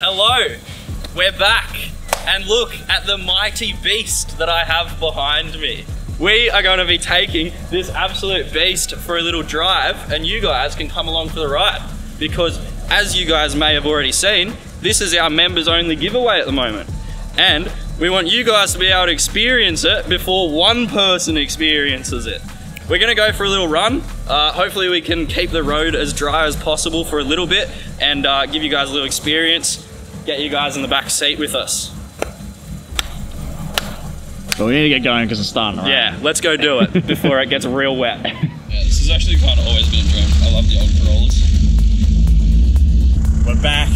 Hello, we're back, and look at the mighty beast that I have behind me. We are going to be taking this absolute beast for a little drive, and you guys can come along for the ride, because as you guys may have already seen, this is our members only giveaway at the moment, and we want you guys to be able to experience it before one person experiences it. We're gonna go for a little run. Hopefully we can keep the road as dry as possible for a little bit and give you guys a little experience, get you guys in the back seat with us. Well, we need to get going because it's starting, right? Yeah, let's go do it before it gets real wet. Yeah, this has actually kind of always been a dream. I love the old Corollas. We're back.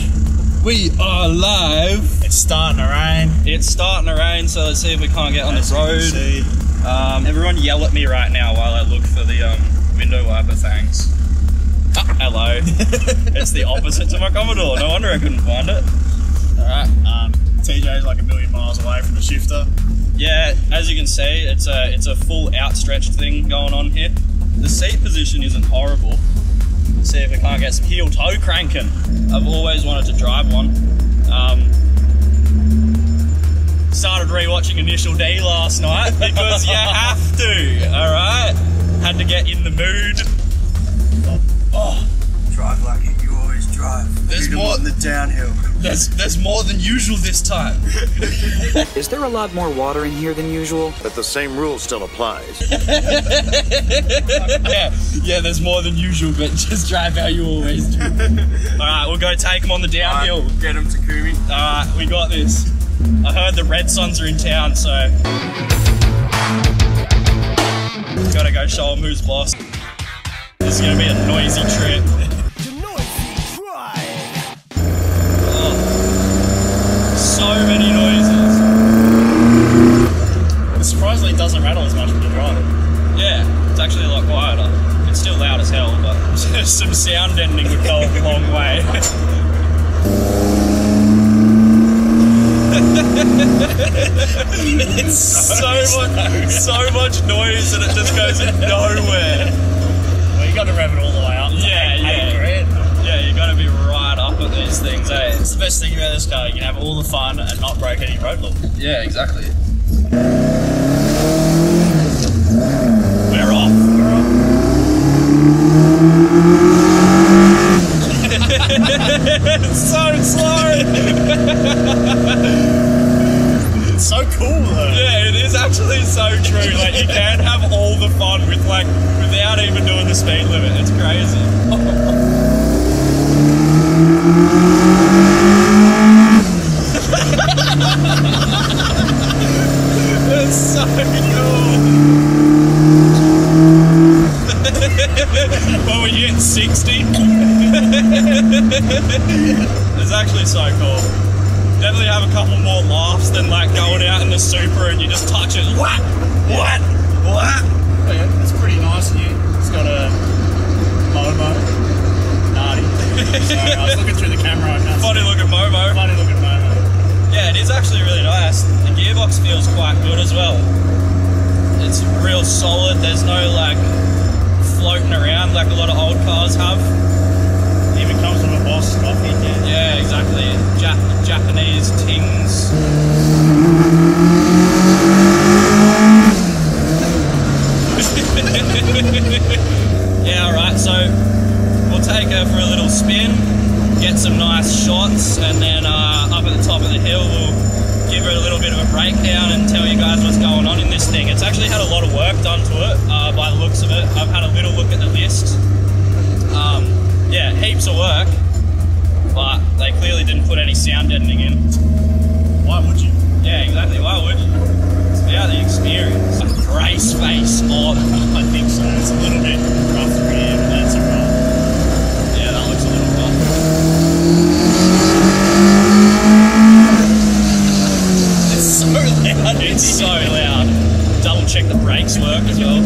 We are live. It's starting to rain. It's starting to rain, so let's see if we can't get on the road. Everyone yell at me right now while I look for the window wiper things. Hello. It's the opposite to my Commodore. No wonder I couldn't find it. Alright, TJ's like a million miles away from the shifter. Yeah, as you can see, it's a full outstretched thing going on here. The seat position isn't horrible. Let's see if we can't get some heel toe cranking. I've always wanted to drive one. Started rewatching Initial D last night because you have to, alright? Had to get in the mood. Oh. Drive like it, you always drive. There's more on the downhill. There's more than usual this time. Is there a lot more water in here than usual? But the same rule still applies. yeah, there's more than usual, but just drive how you always do. Alright, we'll go take them on the downhill. Right, get them to Kumi. Alright, we got this. I heard the Red Suns are in town, so gotta go show them who's boss. This is gonna be a noisy trip. Oh, so many noises. It surprisingly doesn't rattle as much when you drive it. Yeah, it's actually a lot quieter. It's still loud as hell, but some sound deadening would go a long way. It's so much noise and it just goes nowhere. Well, you got to rev it all the way up. Yeah. Yeah, you got to be right up at these things, eh? It's the best thing about this car. You can have all the fun and not break any road law. Yeah, exactly. We're off. It's so slow. It's so cool though. Yeah, it is actually so true. Like you can have all the fun with without even doing the speed limit. It's crazy. It's so cool. When we hit 60, it's actually so cool. Definitely have a couple more laughs than going out in the Supra and you just touch it. What? Oh, yeah, it's pretty nice here. It's got a Momo. Naughty. Sorry, I was looking through the camera. I can't Funny looking Momo. Funny looking Momo. Yeah, it is actually really nice. The gearbox feels quite good as well. It's real solid. There's no floating around like a lot of old cars have. Even comes with a Boss coffee can. Yeah, exactly. Japanese tings. Yeah, alright, so we'll take her for a little spin, get some nice shots, and then up at the top of the hill we'll give her a little bit of a breakdown and tell you guys what's going on in this thing. It's actually had a lot of work done to it by the looks of it. I've had a little look at the list. Yeah, heaps of work, but they clearly didn't put any sound deadening in. Why would you? Yeah, exactly, why would you? It's about the experience. Race face on. I think so. It's a little bit rough through here, but that's alright. Yeah, that looks a little rough. It's so loud. It's so loud. Double check the brakes work as well.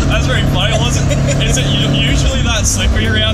That's very funny, wasn't it? Is it usually that slippery around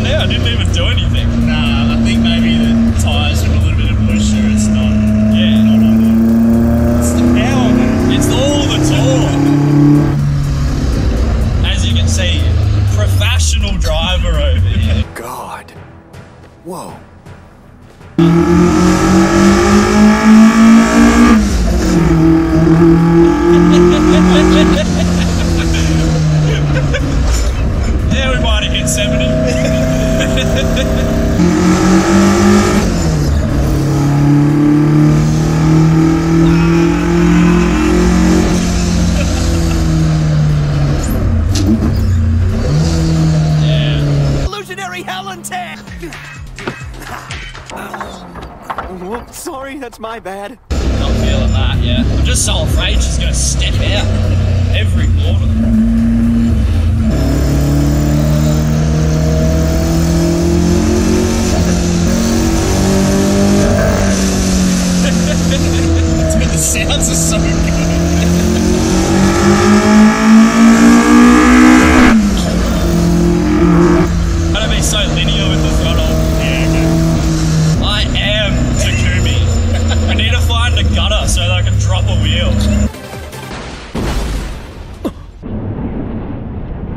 My bad. Not feeling that yet. I'm just so afraid she's gonna step out every quarter. The sounds are so good. Gotta be so linear with the throttle. Yeah, okay. I am Takumi. I need to find a gutter so that I can drop a wheel.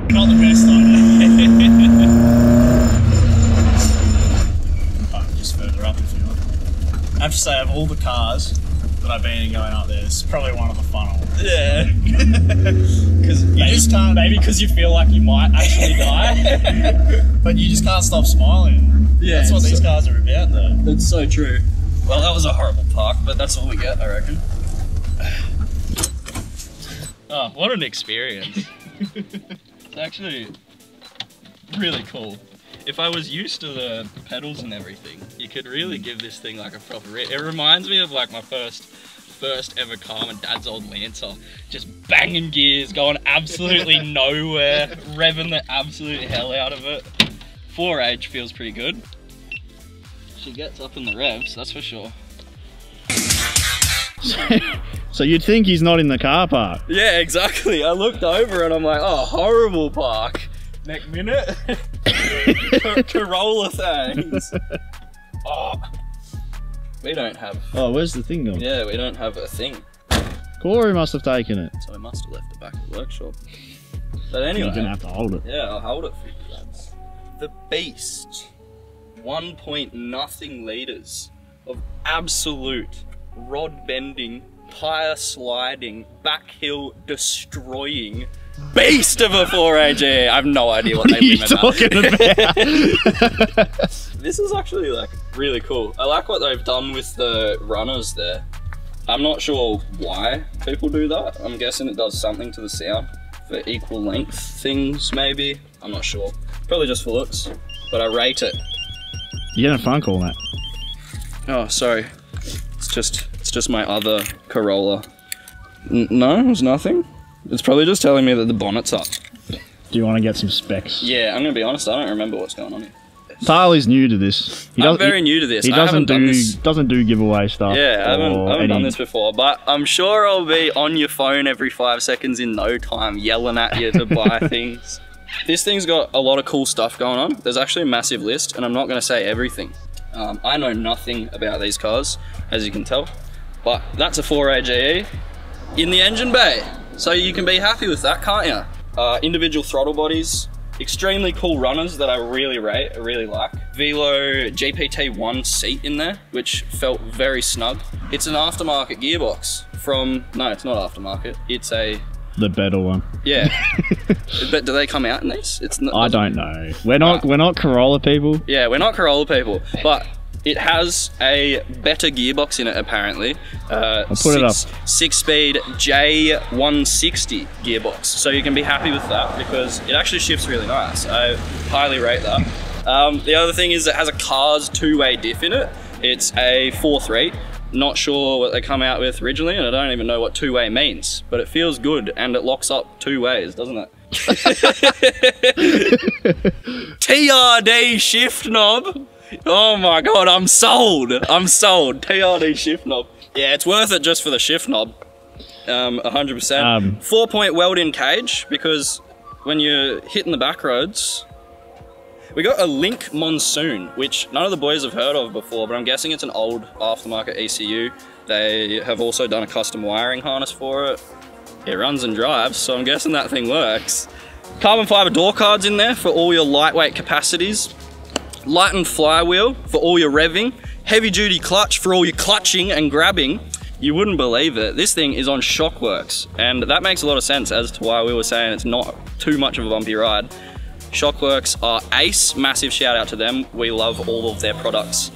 Not the best idea. Just further up if you want. I have to say, of all the cars that I've been in going up there, this is probably one of the fun ones. Yeah. Because You just can't. maybe because you feel like you might actually die. But you just can't stop smiling. Yeah, That's what these cars are about, though. That's so true. Well, that was a horrible park, but that's all we get, I reckon. Oh, what an experience. It's actually really cool. If I was used to the pedals and everything, you could really give this thing like a proper It reminds me of like my first ever car, my dad's old Lancer. Just banging gears, going absolutely nowhere, revving the absolute hell out of it. 4H feels pretty good. She gets up in the revs, that's for sure. So you'd think he's not in the car park. Yeah, exactly. I looked over and I'm like, oh, horrible park. Next minute, Corolla things. Oh, we don't have. Oh, where's the thing gone? Yeah, we don't have a thing. Corey must have taken it. So we must have left it back at the workshop. But anyway, You're gonna have to hold it. yeah, I'll hold it for you lads. The Beast, 1.0 litres of absolute rod bending, tyre sliding, back hill destroying beast of a 4AG. I have no idea what they What are you mean talking about? This is actually like really cool. I like what they've done with the runners there. I'm not sure why people do that. I'm guessing it does something to the sound for equal length things maybe. I'm not sure. Probably just for looks, but I rate it. You're getting a phone call, Matt. Oh, sorry. It's just my other Corolla. No, it's nothing. It's probably just telling me that the bonnet's up. Do you want to get some specs? Yeah, I'm gonna be honest, I don't remember what's going on here. Tali's new to this. I'm very new to this. He I haven't doesn't done this. do giveaway stuff. Yeah, I haven't done any- this before, but I'm sure I'll be on your phone every 5 seconds in no time, yelling at you to buy things. This thing's got a lot of cool stuff going on. There's actually a massive list, and I'm not gonna say everything. I know nothing about these cars, as you can tell, but that's a 4AGE in the engine bay. So you can be happy with that, can't you? Individual throttle bodies, extremely cool runners that I really rate, I really like. Velo GPT-1 seat in there, which felt very snug. It's an aftermarket gearbox from, no, it's not aftermarket, it's a... The better one. Yeah. But do they come out in these? It's not, I don't know. We're not Corolla people. Yeah, we're not Corolla people, but it has a better gearbox in it apparently. I'll put it up. 6-speed J160 gearbox. So you can be happy with that because it actually shifts really nice. I highly rate that. The other thing is it has a Cars 2-way diff in it. It's a 4.3. Not sure what they come out with originally, and I don't even know what 2-way means, but it feels good and it locks up 2 ways, doesn't it? TRD shift knob. Oh my god, I'm sold. I'm sold. TRD shift knob. Yeah, it's worth it just for the shift knob. 100%. 4-point weld-in cage, because when you're hitting the back roads, we got a Link Monsoon, which none of the boys have heard of before, but I'm guessing it's an old aftermarket ECU. They have also done a custom wiring harness for it. It runs and drives, so I'm guessing that thing works. Carbon fiber door cards in there for all your lightweight capacities. Light and flywheel for all your revving. Heavy duty clutch for all your clutching and grabbing. You wouldn't believe it. This thing is on Shockworks, and that makes a lot of sense as to why we were saying it's not too much of a bumpy ride. Shockworks are ace, massive shout out to them. We love all of their products.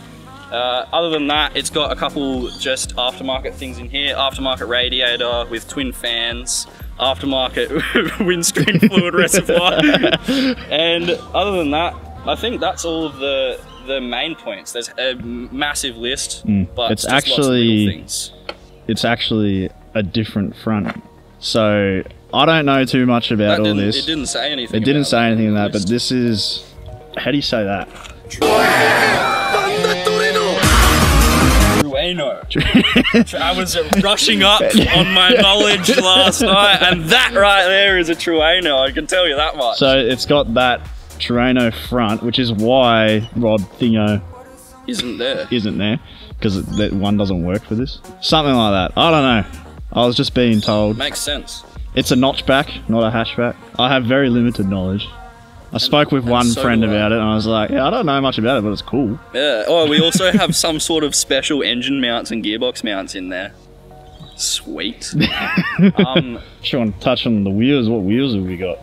Other than that, it's got a couple just aftermarket things in here. Aftermarket radiator with twin fans, aftermarket windscreen fluid reservoir. And other than that, I think that's all of the the main points. There's a massive list, but It's just lots of actually- little things. It's actually a different front. So I don't know too much about all this. It didn't say anything. It didn't about say anything in the that, but list. this is... How do you say that? Trueno. I was rushing up on my knowledge last night, and that right there is a Trueno. I can tell you that much. So it's got that Trueno front, which is why Rod Thingo Isn't there? isn't there, because that one doesn't work for this. Something like that. I don't know. I was just being told. Makes sense. It's a notchback, not a hatchback. I have very limited knowledge. I spoke with one so friend do I. about it, and I was like, yeah, I don't know much about it, but it's cool. Yeah. Oh, we also have some sort of special engine mounts and gearbox mounts in there. Sweet. Sean, touch on the wheels. What wheels have we got?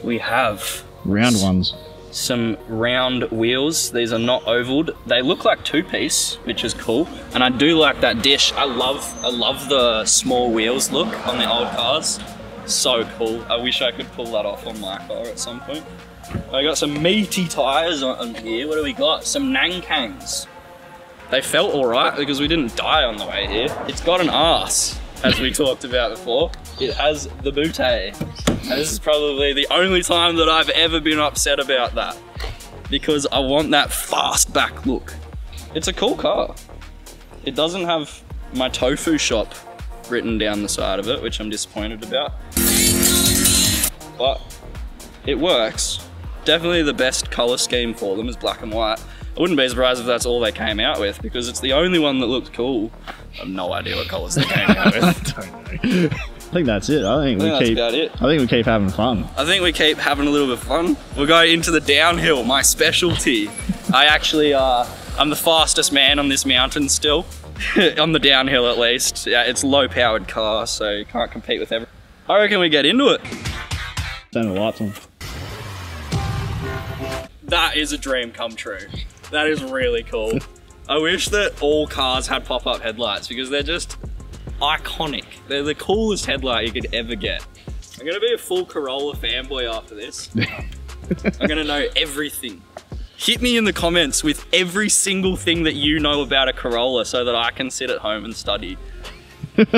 We have Round ones. some round wheels. These are not ovaled. They look like two-piece, which is cool. And I do like that dish. I love the small wheels look on the old cars. So cool. I wish I could pull that off on my car at some point. I got some meaty tires on here. What do we got? Some Nankangs. They felt alright because we didn't die on the way here. It's got an arse, as we talked about before. It has the bootay. And this is probably the only time that I've ever been upset about that, because I want that fast back look. It's a cool car. It doesn't have my tofu shop written down the side of it, which I'm disappointed about. But it works. Definitely the best color scheme for them is black and white. I wouldn't be surprised if that's all they came out with, because it's the only one that looked cool. I have no idea what colors they came out with. I think that's it. I think that's about it. I think we keep having fun. I think we keep having a little bit of fun. We're going into the downhill, my specialty. I actually, I'm the fastest man on this mountain still. On the downhill at least. Yeah, it's a low powered car, so you can't compete with everything. I reckon we get into it. Turn the lights on. That is a dream come true. That is really cool. I wish that all cars had pop-up headlights, because they're just iconic. They're the coolest headlight you could ever get. I'm gonna be a full Corolla fanboy after this. I'm gonna know everything. Hit me in the comments with every single thing that you know about a Corolla so that I can sit at home and study. And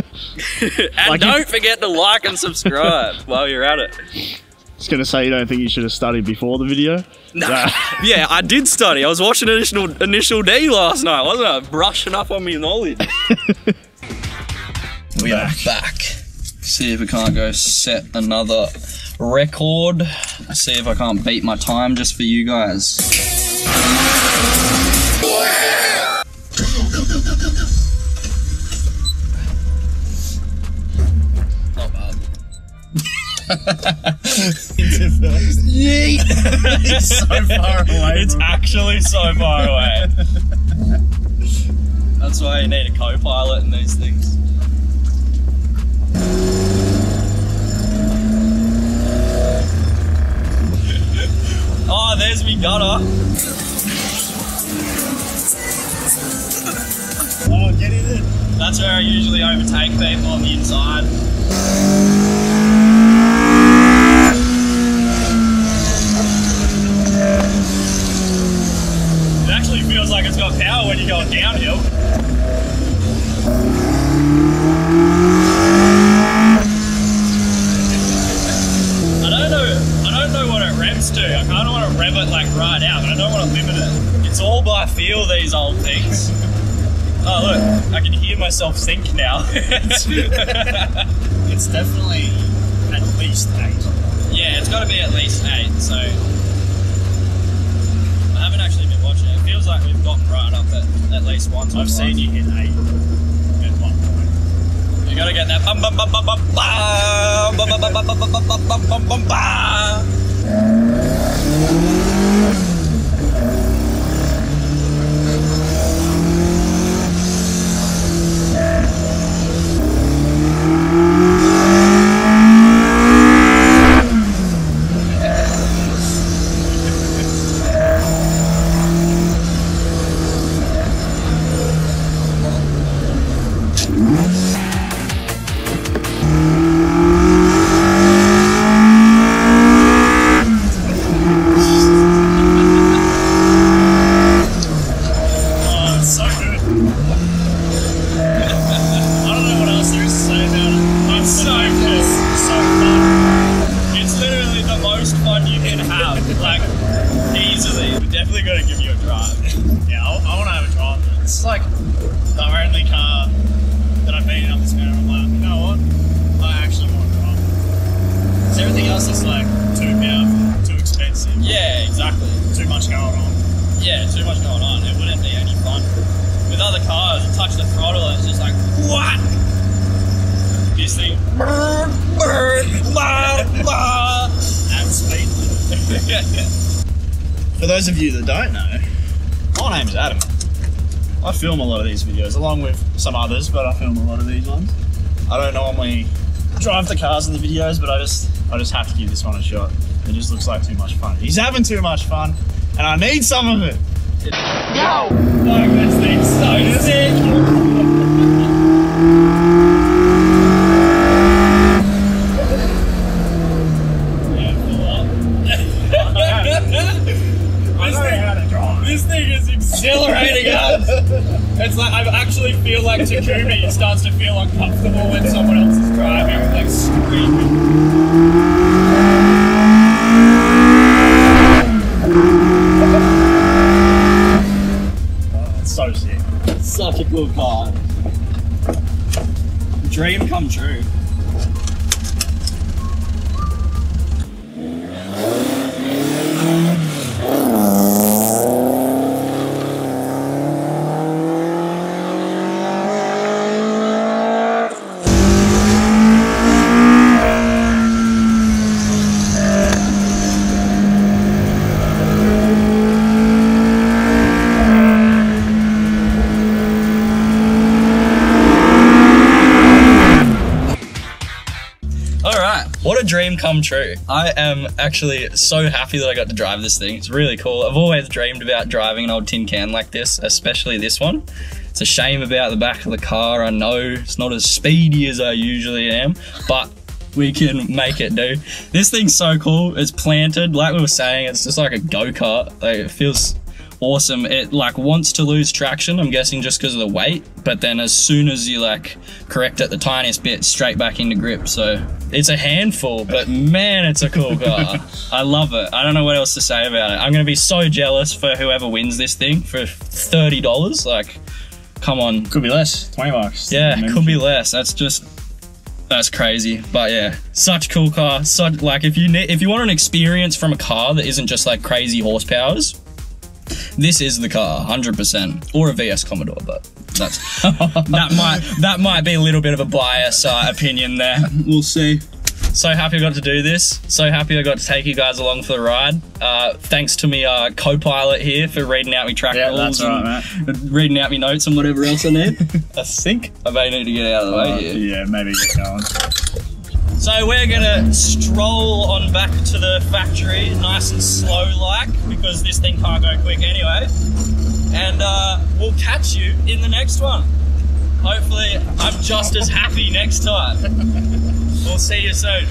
Like don't forget to like and subscribe while you're at it. Just gonna say you don't think you should have studied before the video? Nah. Yeah, I did study. I was watching Initial D last night, wasn't I? Brushing up on my knowledge. We are back. See if we can't go set another record. See if I can't beat my time just for you guys. Not bad. Yeet! It's so far away. It's actually so far away. That's why you need a co-pilot in these things. Oh, there's me gutter. Oh, get in it. That's where I usually overtake people on the inside. It actually feels like it's got power when you're going downhill. I don't know what it revs to. I kind of want to rev it like right out, but I don't want to limit it. It's all by feel, these old things. Oh look, I can hear myself think now. It's definitely at least 8. Yeah, it's got to be at least 8, so... I haven't actually been watching it. It feels like we've gotten right up at least once. I've seen you hit 8 at one point. You gotta get that bum bum bum bum bum bum bum bum bum bum bum bum bum bum bum bum. this thing. At speed. For those of you that don't know, my name's Adam. I film a lot of these videos, along with some others, but I film a lot of these ones. I don't normally drive the cars in the videos, but I just have to give this one a shot. It just looks like too much fun. He's having too much fun, and I need some of it. Yo! Like, this thing's so sick! This thing is exhilarating, guys. It's like I actually feel like Takumi starts to feel uncomfortable when someone else is driving, like screaming. Oh, it's so sick. Such a good car. Dream come true. What a dream come true. I am actually so happy that I got to drive this thing. It's really cool. I've always dreamed about driving an old tin can like this, especially this one. It's a shame about the back of the car. I know it's not as speedy as I usually am, but we can make it do. This thing's so cool. It's planted, like we were saying, it's just like a go-kart. Like, it feels awesome. It like wants to lose traction, I'm guessing just because of the weight, but then as soon as you like correct it the tiniest bit, straight back into grip. So it's a handful, but man, it's a cool car. I love it. I don't know what else to say about it. I'm gonna be so jealous for whoever wins this thing for $30. Like, come on. Could be less, 20 bucks. Yeah, could be less. That's crazy. But yeah, such cool car. Such, like, if you want an experience from a car that isn't just like crazy horsepowers, this is the car, 100%, or a VS Commodore, but that's that might be a little bit of a biased opinion there. We'll see. So happy I got to do this. So happy I got to take you guys along for the ride. Thanks to me co-pilot here for reading out my track rules, that's right, mate. Reading out my notes and whatever else I need. I think I may need to get out of the way here. Yeah, maybe get going. So we're gonna stroll on back to the factory, nice and slow like, because this thing can't go quick anyway. And we'll catch you in the next one. Hopefully I'm just as happy next time. We'll see you soon.